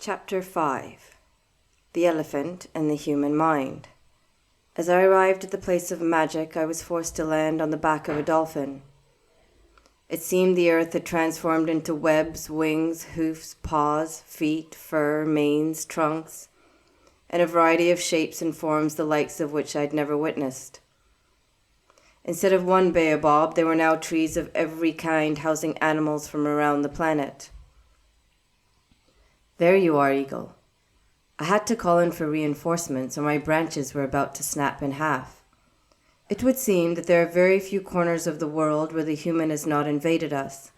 Chapter 5 The Elephant and the Human Mind. As I arrived at the place of magic, I was forced to land on the back of a dolphin. It seemed the earth had transformed into webs, wings, hoofs, paws, feet, fur, manes, trunks, and a variety of shapes and forms the likes of which I'd never witnessed. Instead of one baobab, there were now trees of every kind housing animals from around the planet. There you are, Eagle. I had to call in for reinforcements, or my branches were about to snap in half. It would seem that there are very few corners of the world where the human has not invaded us.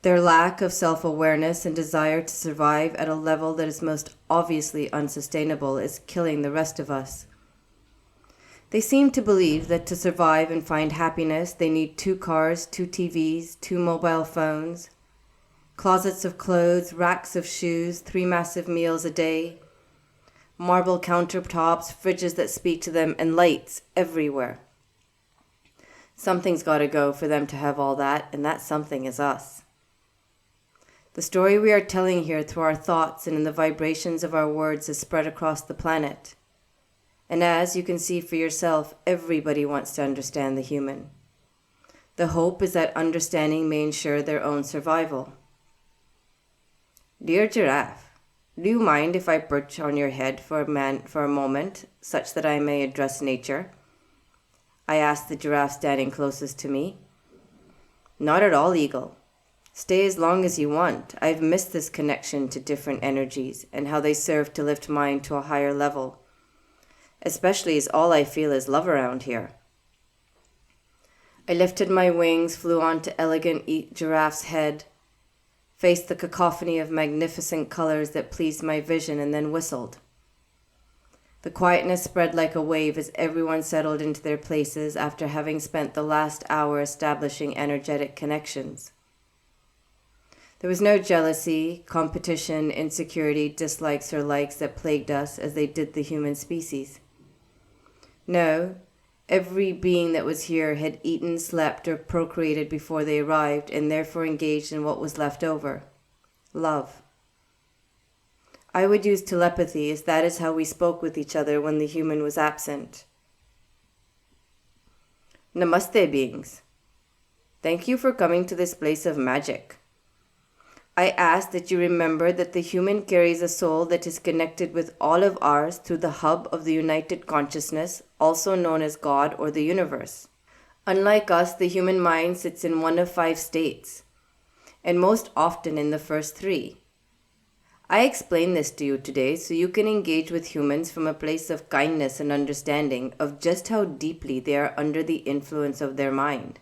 Their lack of self-awareness and desire to survive at a level that is most obviously unsustainable is killing the rest of us. They seem to believe that to survive and find happiness, they need 2 cars, 2 TVs, 2 mobile phones, closets of clothes, racks of shoes, 3 massive meals a day, marble countertops, fridges that speak to them, and lights everywhere. Something's got to go for them to have all that, and that something is us. The story we are telling here through our thoughts and in the vibrations of our words is spread across the planet. And as you can see for yourself, everybody wants to understand the human. The hope is that understanding may ensure their own survival. Dear Giraffe, do you mind if I perch on your head for a moment, such that I may address nature? I asked the giraffe standing closest to me. Not at all, Eagle. Stay as long as you want. I've missed this connection to different energies and how they serve to lift mine to a higher level, especially as all I feel is love around here. I lifted my wings, flew onto elegant giraffe's head, faced the cacophony of magnificent colors that pleased my vision, and then whistled. The quietness spread like a wave as everyone settled into their places after having spent the last hour establishing energetic connections. There was no jealousy, competition, insecurity, dislikes, or likes that plagued us as they did the human species. No, every being that was here had eaten, slept, or procreated before they arrived, and therefore engaged in what was left over: love. I would use telepathy, as that is how we spoke with each other when the human was absent. Namaste, beings. Thank you for coming to this place of magic. I ask that you remember that the human carries a soul that is connected with all of ours through the hub of the united consciousness, also known as God or the universe. Unlike us, the human mind sits in one of 5 states, and most often in the first 3. I explain this to you today so you can engage with humans from a place of kindness and understanding of just how deeply they are under the influence of their mind.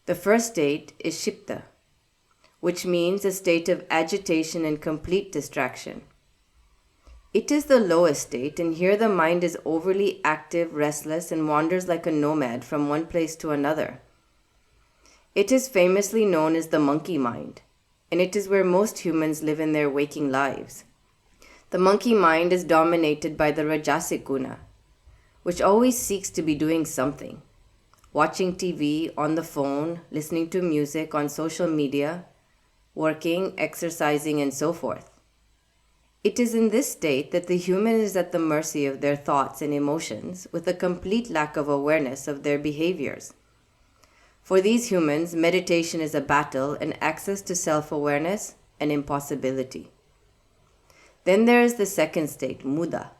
The first state is Shipta, which means a state of agitation and complete distraction. It is the lowest state, and here the mind is overly active, restless, and wanders like a nomad from one place to another. It is famously known as the monkey mind, and it is where most humans live in their waking lives. The monkey mind is dominated by the Rajasic guna, which always seeks to be doing something: watching TV, on the phone, listening to music, on social media, working, exercising, and so forth. It is in this state that the human is at the mercy of their thoughts and emotions, with a complete lack of awareness of their behaviors. For these humans, meditation is a battle, and access to self-awareness an impossibility. Then there is the second state, Muda,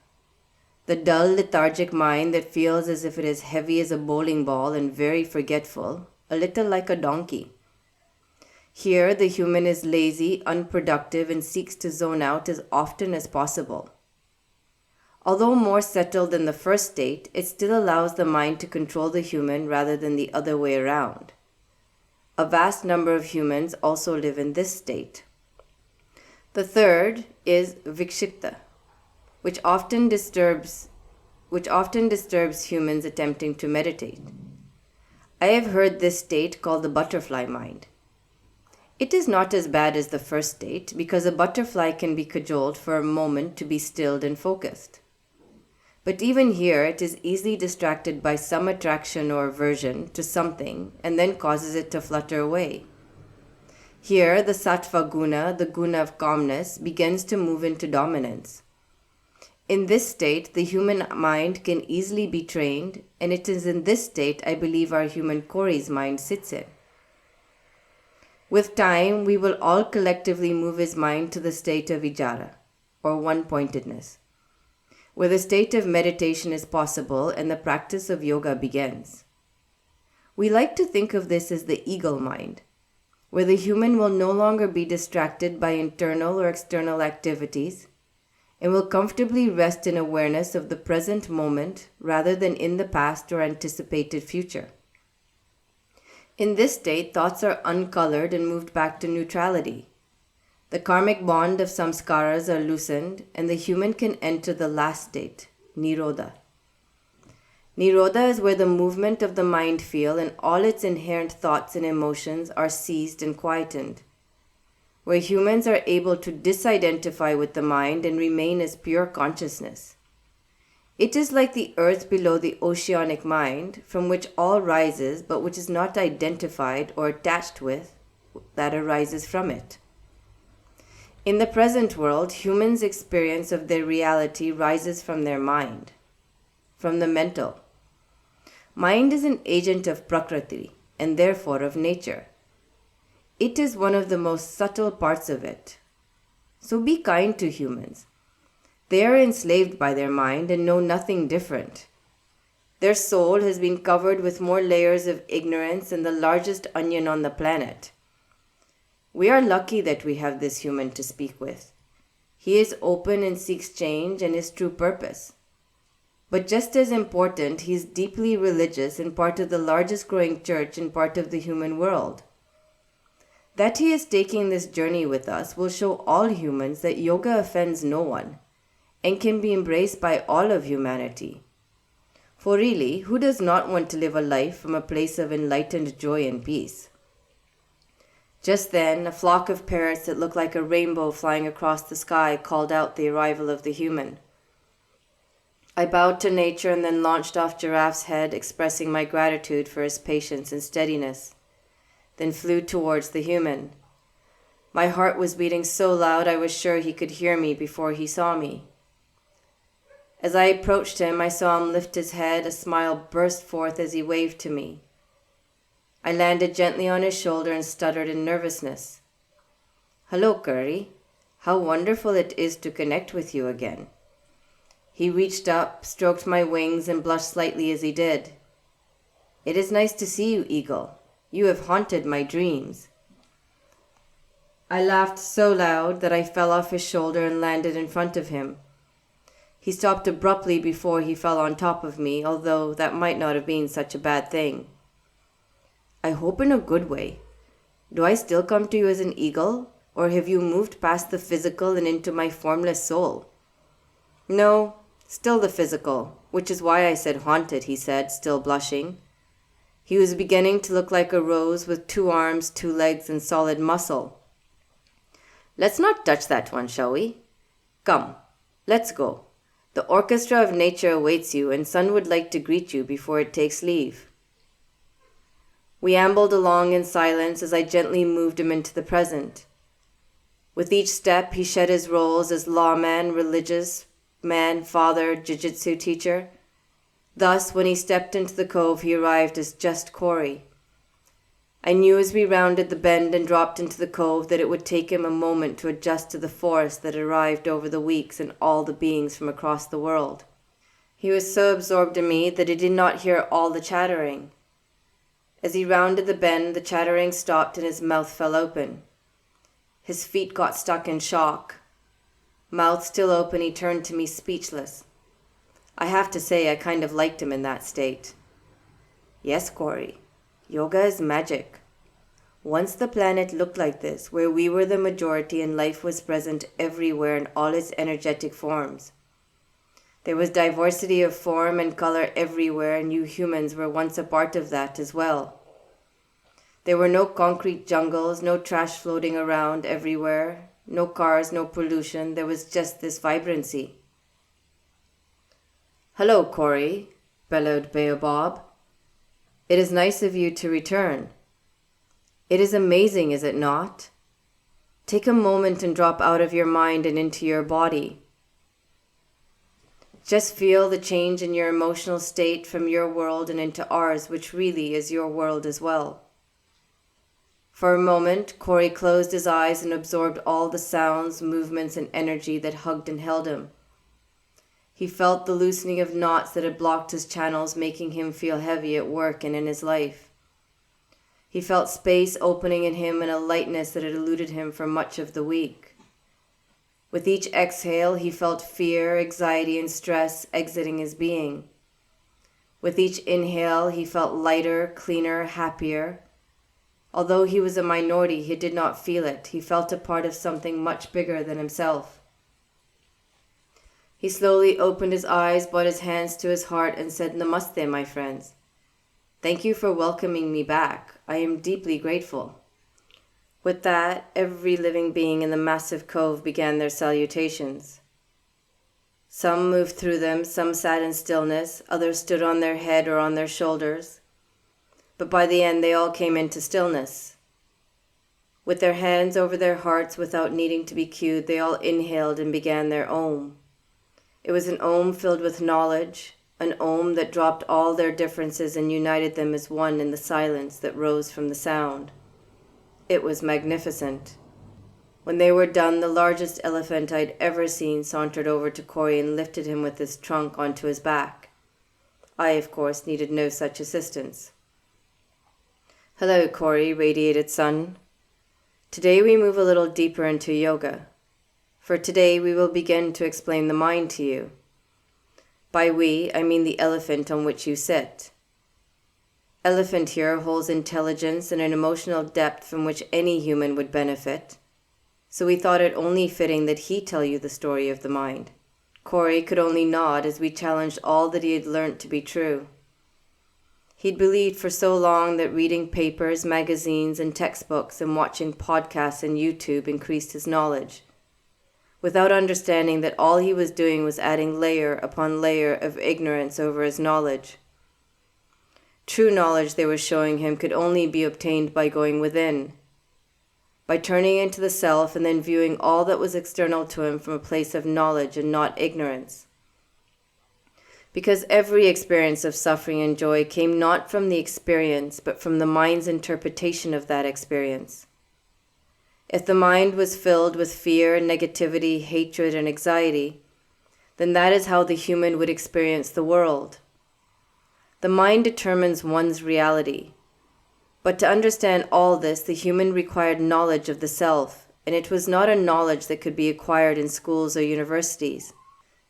the dull, lethargic mind that feels as if it is heavy as a bowling ball and very forgetful, a little like a donkey. Here, the human is lazy, unproductive, and seeks to zone out as often as possible. Although more settled than the first state, it still allows the mind to control the human rather than the other way around. A vast number of humans also live in this state. The third is Vikshipta, which often disturbs humans attempting to meditate. I have heard this state called the butterfly mind. It is not as bad as the first state, because a butterfly can be cajoled for a moment to be stilled and focused. But even here, it is easily distracted by some attraction or aversion to something and then causes it to flutter away. Here, the sattva guna, the guna of calmness, begins to move into dominance. In this state, the human mind can easily be trained, and it is in this state I believe our human Kori's mind sits in. With time, we will all collectively move his mind to the state of vijara, or one-pointedness, where the state of meditation is possible and the practice of yoga begins. We like to think of this as the eagle mind, where the human will no longer be distracted by internal or external activities and will comfortably rest in awareness of the present moment rather than in the past or anticipated future. In this state, thoughts are uncolored and moved back to neutrality. The karmic bond of samskaras are loosened and the human can enter the last state, nirodha. Nirodha is where the movement of the mind field and all its inherent thoughts and emotions are ceased and quietened, where humans are able to disidentify with the mind and remain as pure consciousness. It is like the earth below the oceanic mind, from which all rises, but which is not identified or attached with, that arises from it. In the present world, humans' experience of their reality rises from their mind, from the mental. Mind is an agent of Prakriti, and therefore of nature. It is one of the most subtle parts of it. So be kind to humans. They are enslaved by their mind and know nothing different. Their soul has been covered with more layers of ignorance than the largest onion on the planet. We are lucky that we have this human to speak with. He is open and seeks change and his true purpose. But just as important, he is deeply religious and part of the largest growing church and part of the human world. That he is taking this journey with us will show all humans that yoga offends no one and can be embraced by all of humanity. For really, who does not want to live a life from a place of enlightened joy and peace? Just then, a flock of parrots that looked like a rainbow flying across the sky called out the arrival of the human. I bowed to nature and then launched off Giraffe's head, expressing my gratitude for his patience and steadiness, then flew towards the human. My heart was beating so loud I was sure he could hear me before he saw me. As I approached him, I saw him lift his head. A smile burst forth as he waved to me. I landed gently on his shoulder and stuttered in nervousness. "Hello, Curry. How wonderful it is to connect with you again." He reached up, stroked my wings, and blushed slightly as he did. "It is nice to see you, Eagle. You have haunted my dreams." I laughed so loud that I fell off his shoulder and landed in front of him. He stopped abruptly before he fell on top of me, although that might not have been such a bad thing. "I hope in a good way. Do I still come to you as an eagle, or have you moved past the physical and into my formless soul?" "No, still the physical, which is why I said haunted," he said, still blushing. He was beginning to look like a rose with 2 arms, 2 legs, and solid muscle. "Let's not touch that one, shall we? Come, let's go. The orchestra of nature awaits you, and Sun would like to greet you before it takes leave." We ambled along in silence as I gently moved him into the present. With each step, he shed his roles as lawman, religious man, father, jiu-jitsu teacher. Thus, when he stepped into the cove, he arrived as just Kori. I knew as we rounded the bend and dropped into the cove that it would take him a moment to adjust to the forest that arrived over the weeks and all the beings from across the world. He was so absorbed in me that he did not hear all the chattering. As he rounded the bend, the chattering stopped and his mouth fell open. His feet got stuck in shock. Mouth still open, he turned to me speechless. I have to say I kind of liked him in that state. "Yes, Kori. Yoga is magic. Once the planet looked like this, where we were the majority and life was present everywhere in all its energetic forms. There was diversity of form and color everywhere, and you humans were once a part of that as well. There were no concrete jungles, no trash floating around everywhere, no cars, no pollution. There was just this vibrancy." "Hello, Kori," bellowed Baobab. "It is nice of you to return." "It is amazing, is it not? Take a moment and drop out of your mind and into your body. Just feel the change in your emotional state from your world and into ours, which really is your world as well. For a moment, Corey closed his eyes and absorbed all the sounds, movements, and energy that hugged and held him. He felt the loosening of knots that had blocked his channels, making him feel heavy at work and in his life. He felt space opening in him and a lightness that had eluded him for much of the week. With each exhale, he felt fear, anxiety, and stress exiting his being. With each inhale, he felt lighter, cleaner, happier. Although he was a minority, he did not feel it. He felt a part of something much bigger than himself. He slowly opened his eyes, brought his hands to his heart, and said, "Namaste, my friends. Thank you for welcoming me back. I am deeply grateful." With that, every living being in the massive cove began their salutations. Some moved through them, some sat in stillness, others stood on their head or on their shoulders. But by the end, they all came into stillness. With their hands over their hearts without needing to be cued, they all inhaled and began their Om. It was an Om filled with knowledge, an Om that dropped all their differences and united them as one in the silence that rose from the sound. It was magnificent. When they were done, the largest elephant I'd ever seen sauntered over to Corey and lifted him with his trunk onto his back. I, of course, needed no such assistance. "Hello, Corey," radiated Sun. "Today we move a little deeper into yoga. For today we will begin to explain the mind to you. By we, I mean the elephant on which you sit. Elephant here holds intelligence and an emotional depth from which any human would benefit, so we thought it only fitting that he tell you the story of the mind." Corey could only nod as we challenged all that he had learnt to be true. He'd believed for so long that reading papers, magazines, and textbooks and watching podcasts and YouTube increased his knowledge, without understanding that all he was doing was adding layer upon layer of ignorance over his knowledge. True knowledge, they were showing him, could only be obtained by going within, by turning into the self and then viewing all that was external to him from a place of knowledge and not ignorance. Because every experience of suffering and joy came not from the experience, but from the mind's interpretation of that experience. If the mind was filled with fear, negativity, hatred, and anxiety, then that is how the human would experience the world. The mind determines one's reality. But to understand all this, the human required knowledge of the self, and it was not a knowledge that could be acquired in schools or universities.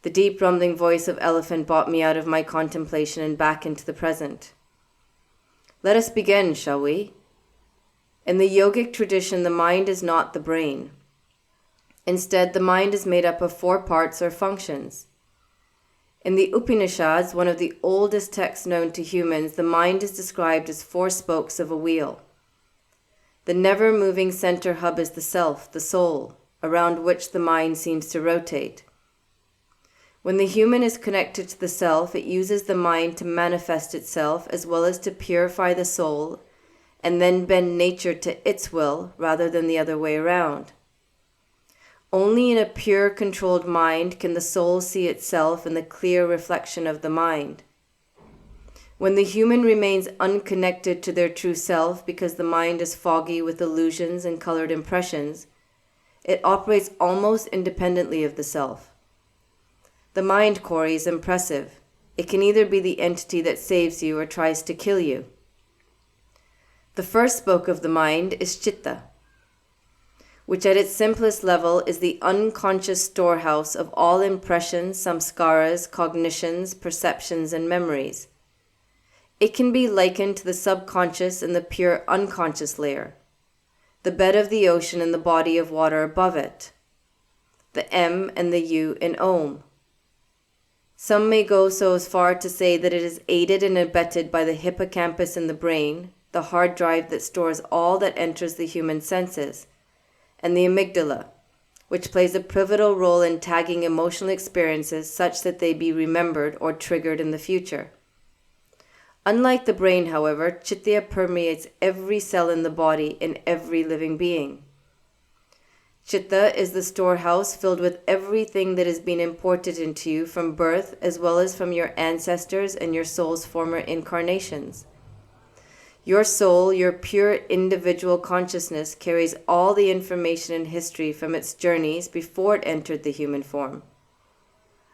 The deep rumbling voice of Elephant brought me out of my contemplation and back into the present. "Let us begin, shall we? In the yogic tradition, the mind is not the brain. Instead, the mind is made up of 4 parts or functions. In the Upanishads, one of the oldest texts known to humans, the mind is described as 4 spokes of a wheel. The never-moving center hub is the self, the soul, around which the mind seems to rotate. When the human is connected to the self, it uses the mind to manifest itself as well as to purify the soul and then bend nature to its will rather than the other way around. Only in a pure, controlled mind can the soul see itself in the clear reflection of the mind. When the human remains unconnected to their true self because the mind is foggy with illusions and colored impressions, it operates almost independently of the self. The mind, Corey, is impressive. It can either be the entity that saves you or tries to kill you. The first spoke of the mind is Chitta, which at its simplest level is the unconscious storehouse of all impressions, samskaras, cognitions, perceptions, and memories. It can be likened to the subconscious and the pure unconscious layer, the bed of the ocean and the body of water above it, the M and the U in Om. Some may go so as far to say that it is aided and abetted by the hippocampus in the brain, the hard drive that stores all that enters the human senses, and the amygdala, which plays a pivotal role in tagging emotional experiences such that they be remembered or triggered in the future. Unlike the brain, however, Chitta permeates every cell in the body in every living being. Chitta is the storehouse filled with everything that has been imported into you from birth, as well as from your ancestors and your soul's former incarnations. Your soul, your pure individual consciousness, carries all the information and history from its journeys before it entered the human form.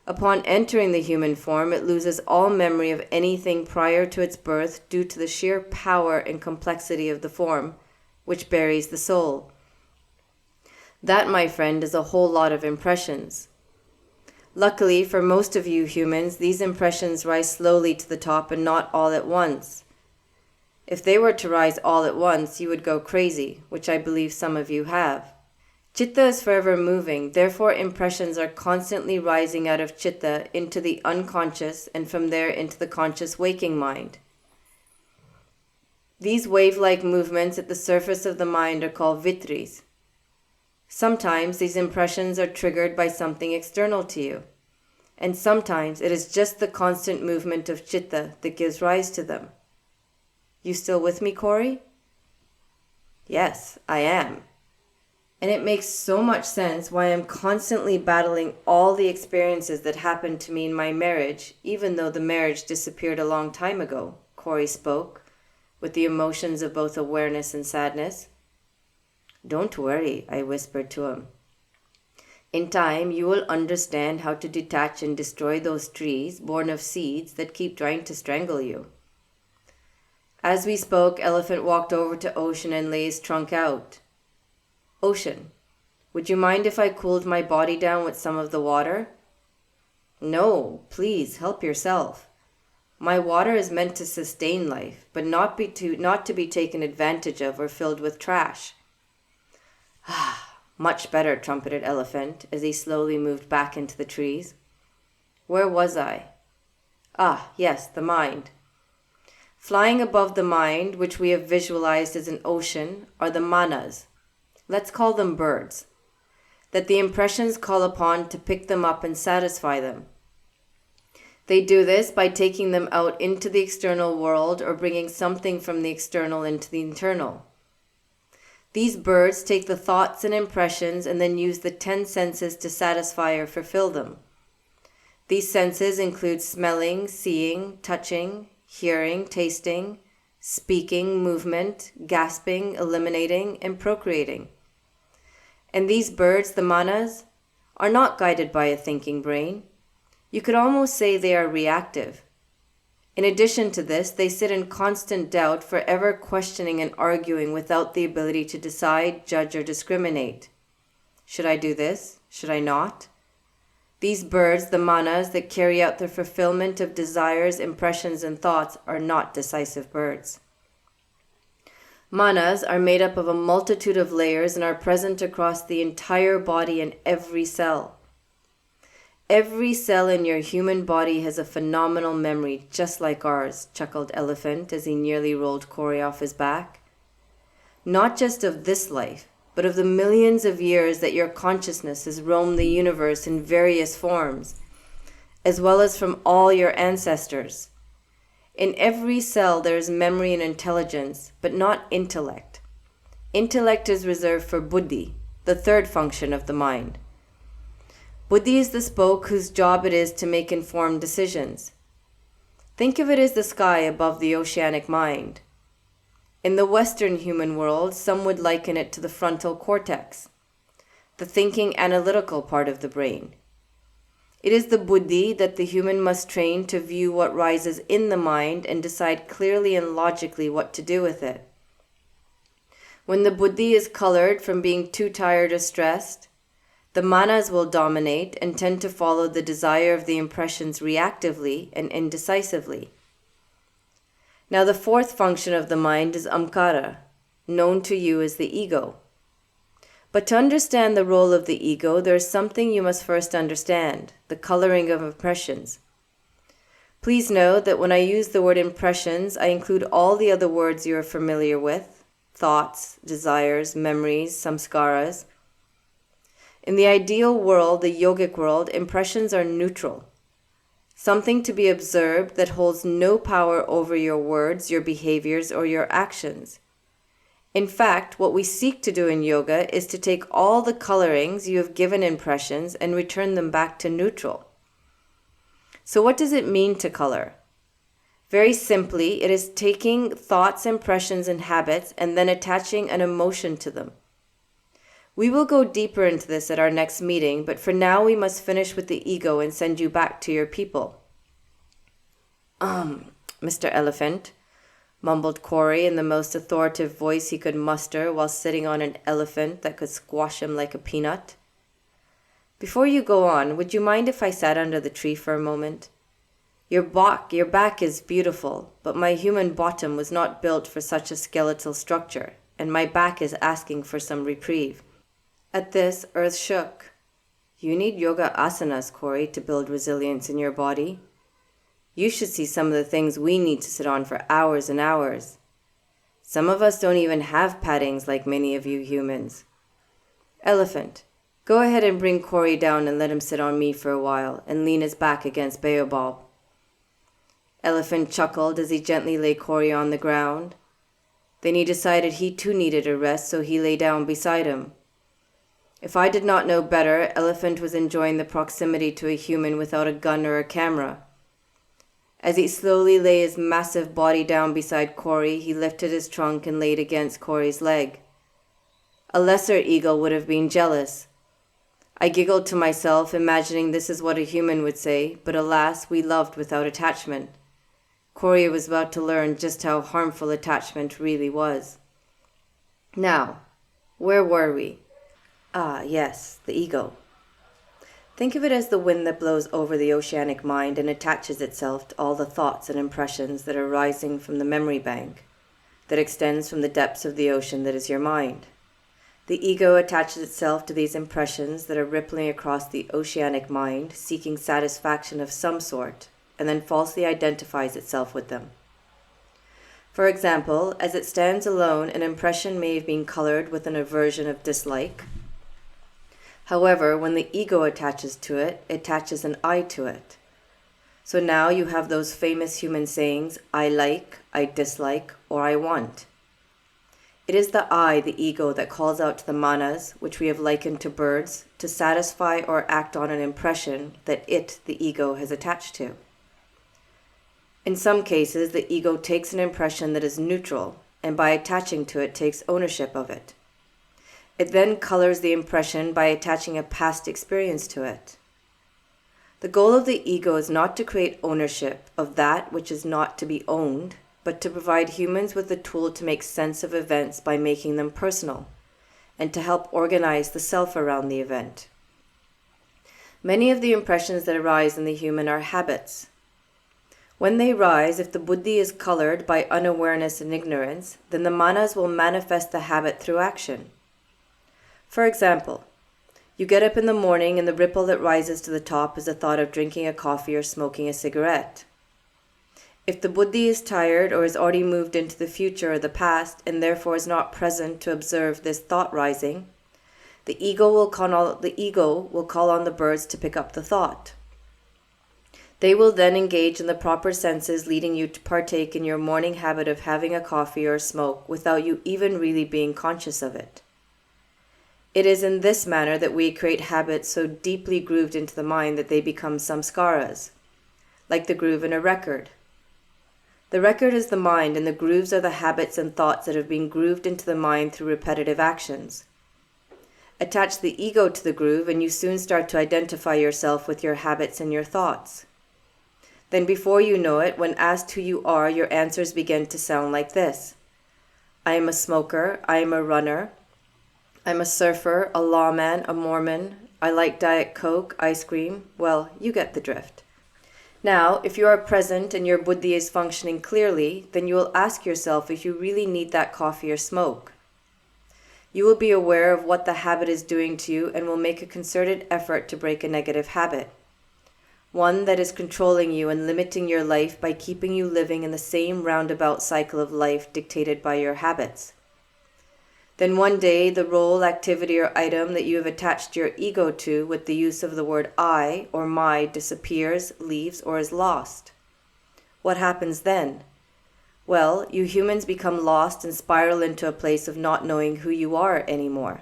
Upon entering the human form, it loses all memory of anything prior to its birth due to the sheer power and complexity of the form, which buries the soul. That, my friend, is a whole lot of impressions. Luckily, for most of you humans, these impressions rise slowly to the top and not all at once. If they were to rise all at once, you would go crazy, which I believe some of you have. Chitta is forever moving, therefore impressions are constantly rising out of Chitta into the unconscious and from there into the conscious waking mind. These wave-like movements at the surface of the mind are called vitris. Sometimes these impressions are triggered by something external to you, and sometimes it is just the constant movement of Chitta that gives rise to them. You still with me, Corey? Yes, I am. And it makes so much sense why I'm constantly battling all the experiences that happened to me in my marriage, even though the marriage disappeared a long time ago, Corey spoke, with the emotions of both awareness and sadness. Don't worry, I whispered to him. In time, you will understand how to detach and destroy those trees born of seeds that keep trying to strangle you. As we spoke, Elephant walked over to Ocean and lay his trunk out. Ocean, would you mind if I cooled my body down with some of the water? No, please, help yourself. My water is meant to sustain life, but not to be taken advantage of or filled with trash. Much better, trumpeted Elephant, as he slowly moved back into the trees. Where was I? Yes, the mind. Flying above the mind, which we have visualized as an ocean, are the manas. Let's call them birds, that the impressions call upon to pick them up and satisfy them. They do this by taking them out into the external world or bringing something from the external into the internal. These birds take the thoughts and impressions and then use the 10 senses to satisfy or fulfill them. These senses include smelling, seeing, touching, hearing, tasting, speaking, movement, gasping, eliminating, and procreating. And these birds, the manas, are not guided by a thinking brain. You could almost say they are reactive. In addition to this, they sit in constant doubt, forever questioning and arguing without the ability to decide, judge, or discriminate. Should I do this? Should I not? These birds, the manas, that carry out the fulfillment of desires, impressions, and thoughts are not decisive birds. Manas are made up of a multitude of layers and are present across the entire body and every cell. Every cell in your human body has a phenomenal memory, just like ours, chuckled Elephant as he nearly rolled Corey off his back. Not just of this life, but of the millions of years that your consciousness has roamed the universe in various forms, as well as from all your ancestors. In every cell there is memory and intelligence, but not intellect. Intellect is reserved for buddhi, the third function of the mind. Buddhi is the spoke whose job it is to make informed decisions. Think of it as the sky above the oceanic mind. In the Western human world, some would liken it to the frontal cortex, the thinking analytical part of the brain. It is the buddhi that the human must train to view what rises in the mind and decide clearly and logically what to do with it. When the buddhi is colored from being too tired or stressed, the manas will dominate and tend to follow the desire of the impressions reactively and indecisively. Now the fourth function of the mind is amkara, known to you as the ego. But to understand the role of the ego, there is something you must first understand, the coloring of impressions. Please note that when I use the word impressions, I include all the other words you are familiar with, thoughts, desires, memories, samskaras. In the ideal world, the yogic world, impressions are neutral, something to be observed that holds no power over your words, your behaviors, or your actions. In fact, what we seek to do in yoga is to take all the colorings you have given impressions and return them back to neutral. So what does it mean to color? Very simply, it is taking thoughts, impressions, and habits and then attaching an emotion to them. We will go deeper into this at our next meeting, but for now we must finish with the ego and send you back to your people. Mr. Elephant, mumbled Corey in the most authoritative voice he could muster while sitting on an elephant that could squash him like a peanut. Before you go on, would you mind if I sat under the tree for a moment? Your back is beautiful, but my human bottom was not built for such a skeletal structure, and my back is asking for some reprieve. At this, Earth shook. You need yoga asanas, Corey, to build resilience in your body. You should see some of the things we need to sit on for hours and hours. Some of us don't even have paddings like many of you humans. Elephant, go ahead and bring Corey down and let him sit on me for a while and lean his back against Baobab. Elephant chuckled as he gently lay Corey on the ground. Then he decided he too needed a rest, so he lay down beside him. If I did not know better, Elephant was enjoying the proximity to a human without a gun or a camera. As he slowly lay his massive body down beside Corey, he lifted his trunk and laid against Corey's leg. A lesser eagle would have been jealous. I giggled to myself, imagining this is what a human would say, but alas, we loved without attachment. Corey was about to learn just how harmful attachment really was. Now, where were we? Ah, yes, the ego. Think of it as the wind that blows over the oceanic mind and attaches itself to all the thoughts and impressions that are rising from the memory bank that extends from the depths of the ocean that is your mind. The ego attaches itself to these impressions that are rippling across the oceanic mind, seeking satisfaction of some sort, and then falsely identifies itself with them. For example, as it stands alone, an impression may have been colored with an aversion of dislike. However, when the ego attaches to it, it attaches an I to it. So now you have those famous human sayings, I like, I dislike, or I want. It is the I, the ego, that calls out to the manas, which we have likened to birds, to satisfy or act on an impression that it, the ego, has attached to. In some cases, the ego takes an impression that is neutral, and by attaching to it, takes ownership of it. It then colors the impression by attaching a past experience to it. The goal of the ego is not to create ownership of that which is not to be owned, but to provide humans with the tool to make sense of events by making them personal, and to help organize the self around the event. Many of the impressions that arise in the human are habits. When they rise, if the buddhi is colored by unawareness and ignorance, then the manas will manifest the habit through action. For example, you get up in the morning and the ripple that rises to the top is the thought of drinking a coffee or smoking a cigarette. If the buddhi is tired or has already moved into the future or the past and therefore is not present to observe this thought rising, the ego will call on the birds to pick up the thought. They will then engage in the proper senses, leading you to partake in your morning habit of having a coffee or a smoke without you even really being conscious of it. It is in this manner that we create habits so deeply grooved into the mind that they become samskaras, like the groove in a record. The record is the mind, and the grooves are the habits and thoughts that have been grooved into the mind through repetitive actions. Attach the ego to the groove, and you soon start to identify yourself with your habits and your thoughts. Then before you know it, when asked who you are, your answers begin to sound like this. I am a smoker, I am a runner, I'm a surfer, a lawman, a Mormon, I like Diet Coke, ice cream. Well, you get the drift. Now, if you are present and your buddhi is functioning clearly, then you will ask yourself if you really need that coffee or smoke. You will be aware of what the habit is doing to you and will make a concerted effort to break a negative habit. One that is controlling you and limiting your life by keeping you living in the same roundabout cycle of life dictated by your habits. Then one day, the role, activity, or item that you have attached your ego to with the use of the word I or my disappears, leaves, or is lost. What happens then? Well, you humans become lost and spiral into a place of not knowing who you are anymore.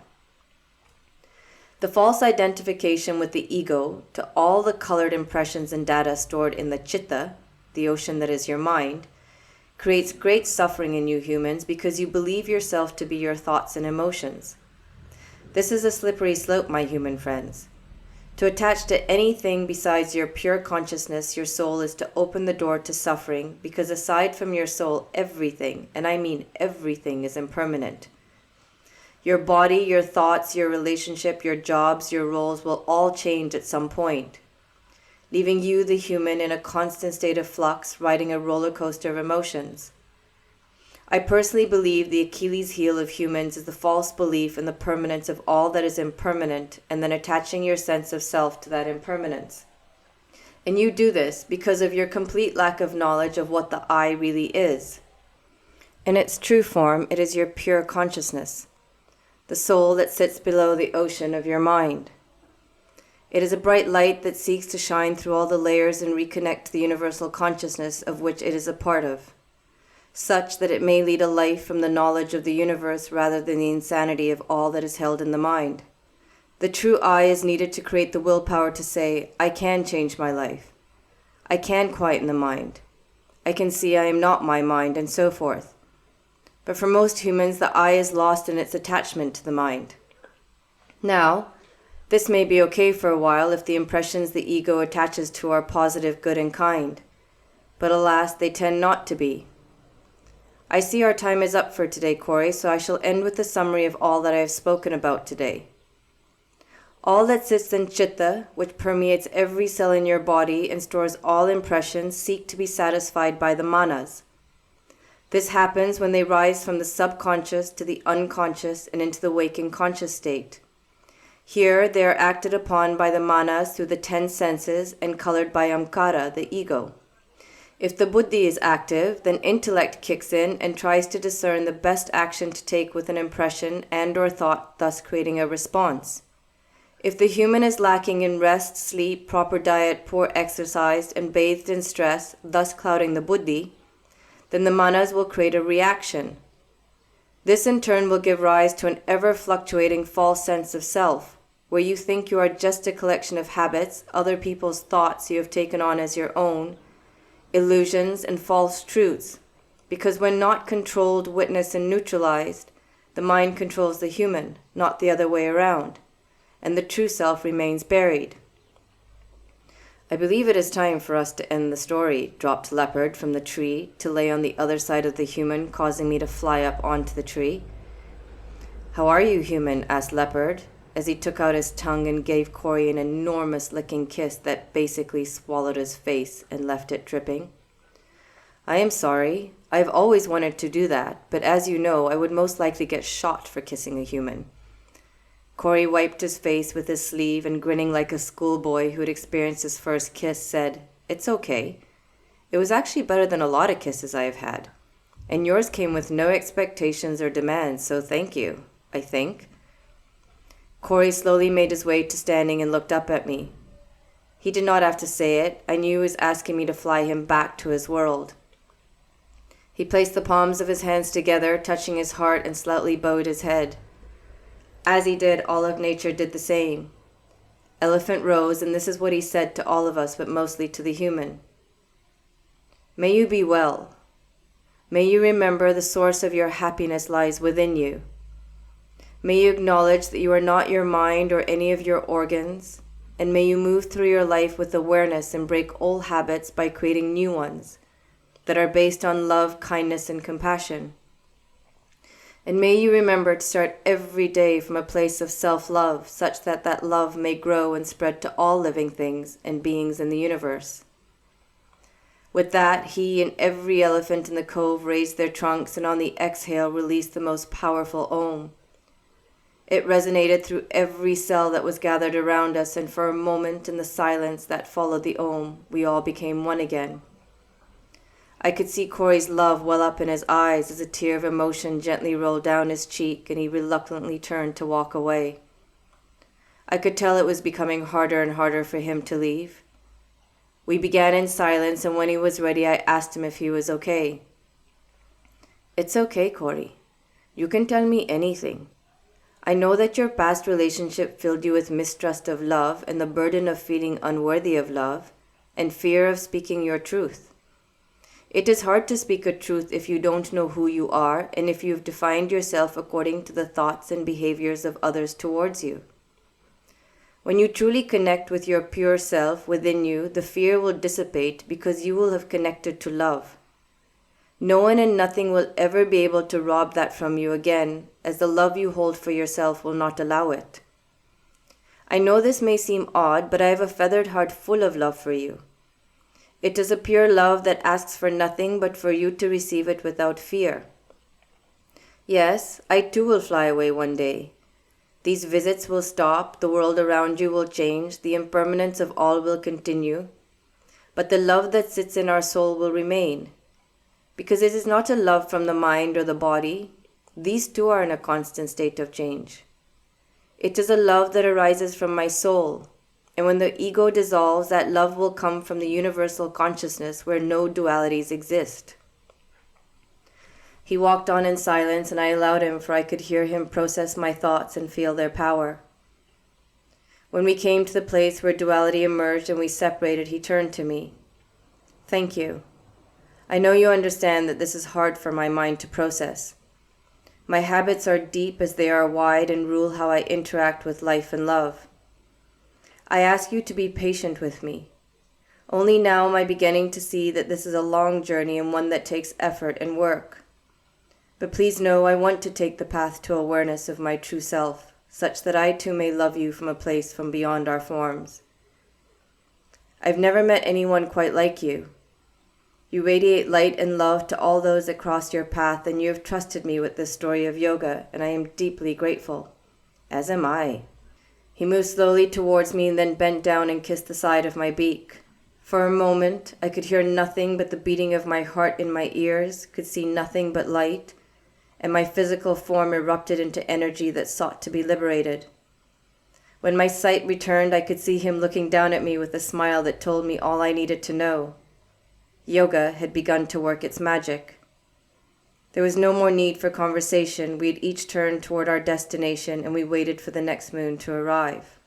The false identification with the ego to all the colored impressions and data stored in the chitta, the ocean that is your mind, creates great suffering in you humans because you believe yourself to be your thoughts and emotions. This is a slippery slope, my human friends. To attach to anything besides your pure consciousness, your soul, is to open the door to suffering, because aside from your soul, everything, and I mean everything, is impermanent. Your body, your thoughts, your relationship, your jobs, your roles will all change at some point, leaving you, the human, in a constant state of flux, riding a roller coaster of emotions. I personally believe the Achilles heel of humans is the false belief in the permanence of all that is impermanent, and then attaching your sense of self to that impermanence. And you do this because of your complete lack of knowledge of what the I really is. In its true form, it is your pure consciousness, the soul that sits below the ocean of your mind. It is a bright light that seeks to shine through all the layers and reconnect to the universal consciousness of which it is a part of, such that it may lead a life from the knowledge of the universe rather than the insanity of all that is held in the mind. The true I is needed to create the willpower to say, I can change my life. I can quieten the mind. I can see I am not my mind, and so forth. But for most humans, the I is lost in its attachment to the mind. Now, this may be okay for a while if the impressions the ego attaches to are positive, good, and kind. But alas, they tend not to be. I see our time is up for today, Corey, so I shall end with a summary of all that I have spoken about today. All that sits in chitta, which permeates every cell in your body and stores all impressions, seek to be satisfied by the manas. This happens when they rise from the subconscious to the unconscious and into the waking conscious state. Here they are acted upon by the manas through the 10 senses and colored by amkara, the ego. If the buddhi is active, then intellect kicks in and tries to discern the best action to take with an impression and or thought, thus creating a response. If the human is lacking in rest, sleep, proper diet, poor exercise, and bathed in stress, thus clouding the buddhi, then the manas will create a reaction. This in turn will give rise to an ever-fluctuating false sense of self, where you think you are just a collection of habits, other people's thoughts you have taken on as your own, illusions and false truths, because when not controlled, witnessed, and neutralized, the mind controls the human, not the other way around, and the true self remains buried. I believe it is time for us to end the story, dropped Leopard from the tree to lay on the other side of the human, causing me to fly up onto the tree. How are you, human? Asked Leopard, as he took out his tongue and gave Corey an enormous licking kiss that basically swallowed his face and left it dripping. I am sorry. I have always wanted to do that, but as you know, I would most likely get shot for kissing a human. Corey wiped his face with his sleeve and, grinning like a schoolboy who had experienced his first kiss, said, It's okay. It was actually better than a lot of kisses I have had. And yours came with no expectations or demands, so thank you, I think. Corey slowly made his way to standing and looked up at me. He did not have to say it. I knew he was asking me to fly him back to his world. He placed the palms of his hands together, touching his heart, and slightly bowed his head. As he did, all of nature did the same. Elephant rose, and this is what he said to all of us, but mostly to the human. May you be well. May you remember the source of your happiness lies within you. May you acknowledge that you are not your mind or any of your organs, and may you move through your life with awareness and break old habits by creating new ones that are based on love, kindness, and compassion. And may you remember to start every day from a place of self-love, such that that love may grow and spread to all living things and beings in the universe. With that, he and every elephant in the cove raised their trunks and on the exhale released the most powerful Om. It resonated through every cell that was gathered around us, and for a moment in the silence that followed the Om, we all became one again. I could see Corey's love well up in his eyes as a tear of emotion gently rolled down his cheek, and he reluctantly turned to walk away. I could tell it was becoming harder and harder for him to leave. We began in silence, and when he was ready, I asked him if he was okay. It's okay, Corey. You can tell me anything. I know that your past relationship filled you with mistrust of love and the burden of feeling unworthy of love and fear of speaking your truth. It is hard to speak a truth if you don't know who you are and if you've defined yourself according to the thoughts and behaviors of others towards you. When you truly connect with your pure self within you, the fear will dissipate because you will have connected to love. No one and nothing will ever be able to rob that from you again, as the love you hold for yourself will not allow it. I know this may seem odd, but I have a feathered heart full of love for you. It is a pure love that asks for nothing but for you to receive it without fear. Yes, I too will fly away one day. These visits will stop, the world around you will change, the impermanence of all will continue, but the love that sits in our soul will remain. Because it is not a love from the mind or the body. These too are in a constant state of change. It is a love that arises from my soul, and when the ego dissolves, that love will come from the universal consciousness where no dualities exist. He walked on in silence, and I allowed him, for I could hear him process my thoughts and feel their power. When we came to the place where duality emerged and we separated, he turned to me. Thank you. I know you understand that this is hard for my mind to process. My habits are deep as they are wide and rule how I interact with life and love. I ask you to be patient with me. Only now am I beginning to see that this is a long journey and one that takes effort and work. But please know I want to take the path to awareness of my true self, such that I too may love you from a place from beyond our forms. I've never met anyone quite like you. You radiate light and love to all those that cross your path, and you have trusted me with this story of yoga, and I am deeply grateful. As am I. He moved slowly towards me and then bent down and kissed the side of my beak. For a moment, I could hear nothing but the beating of my heart in my ears, could see nothing but light, and my physical form erupted into energy that sought to be liberated. When my sight returned, I could see him looking down at me with a smile that told me all I needed to know. Yoga had begun to work its magic. There was no more need for conversation. We had each turned toward our destination, and we waited for the next moon to arrive.